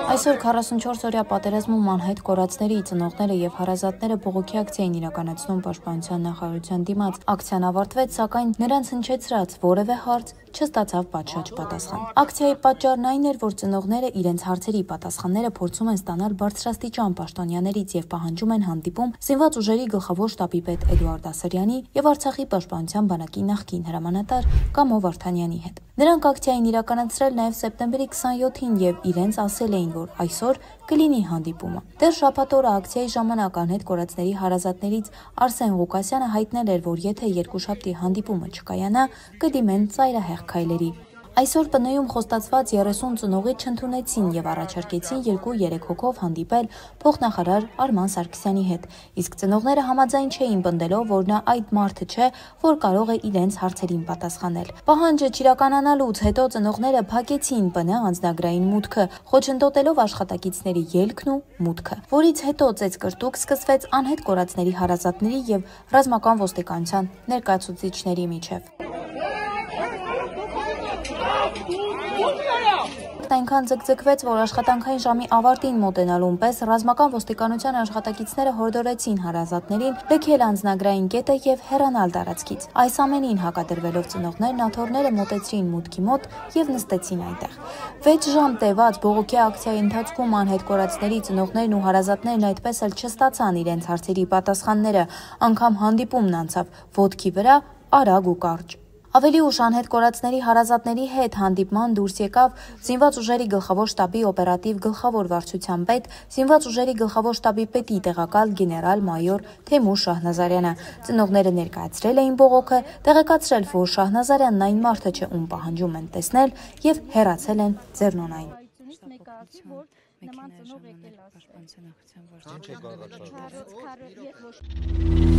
Այսօր 44-օրյա պատերազմում անհայտ կորածների ծնողները եւ հարազատները բողոքի ակցիա էին իրականացնում Պաշտպանության նախարարության դիմաց։ Ակցիան ավարտվեց, սակայն նրանց հնչեցրած որևէ հարց չստացավ պատշաճ պատասխան։ Ակցիայի պատճառն այն էր, որ ծնողները իրենց հարցերի պատասխանները փորձում են ստանալ բարձրաստիճան պաշտոնյաներից եւ պահանջում են հանդիպում զինված ուժերի գլխավոր շտաբի պետ Էդուարդ Ասրյանի եւ Արցախի պաշտպանության բանակի նախկին հրամանատար Կամո Վարդանյանի հետ։ Նրանք ակցիա էին իրականացրել նաև սեպտեմբերի 27-ին եւ իրենց ասել էին, որ այսօր կլինի հանդիպումը։ Դեռ շաբաթ օրը ակցիայի ժամանակ անհետ կորածների հարազատներից Արսեն Ղուկասյանը հայտնել էր, որ եթե երկուշաբթի հանդիպումը չկայանա, կդիմեն ծայրահեղ քայլերի։ Այսօր ՊՆ-ում խոստացված 30 ծնողի չընդունեցին եւ առաջարկեցին 2-3 հոգով հանդիպել փոխնախարար Արման Սարգսյանի հետ։ Իսկ ծնողները համաձայն չէին պնդելով, որ նա այդ մարդը չէ, որ կարող է իրենց հարցերին պատասխանել։ Պահանջը չիրականանալուց հետո ծնողները փակեցին ՊՆ անձնագրային մուտքը, խոչընդոտելով աշխատակիցների ելքն ու մուտքը, որից հետո ծեծկրտուկ սկսվեց անհետ կորածների հարազատների եւ ռազմական ոստիկանության ներկայացուցիչների միջև։ Այնքան ձգձգվեց, որ աշխատանքային ժամի ավարտին մոտենալուն պես ռազմական ոստիկանության աշխատակիցները հորդորեցին հարազատներին լքել անձնագրային կետը եւ հեռանալ տարածքից։ Այս ամենին հակադրվելով ծնողներն աթոռները մոտեցրին մուտքի մոտ եւ նստեցին այնտեղ։ 6 ժամ տևած բողոքի ակցիայի ընթացքում անհետ կորածների ծնողներն ու հարազատներն այդպես էլ չստացան իրենց հարցերի պատասխանները, անգամ հանդիպումն անցավ ոտքի վրա արագ ու կարճ։ Ավելի ուշ անհետ կորածների հարազատների հետ հանդիպման դուրս եկավ զինված ուժերի գլխավոր շտաբի օպերատիվ գլխավոր վարչության պետ, զինված ուժերի գլխավոր շտաբի պետի տեղակալ գեներալ-մայոր Թեմուր Շահնազարյանը։ Ծնողները ներկայացրել էին բողոքը, տեղեկացրել, որ Շահնազարյանն այն մարդը չէ, ում պահանջում են տեսնել եւ հեռացել են ձեռնոնային։ Նման ծնող եկել ասել։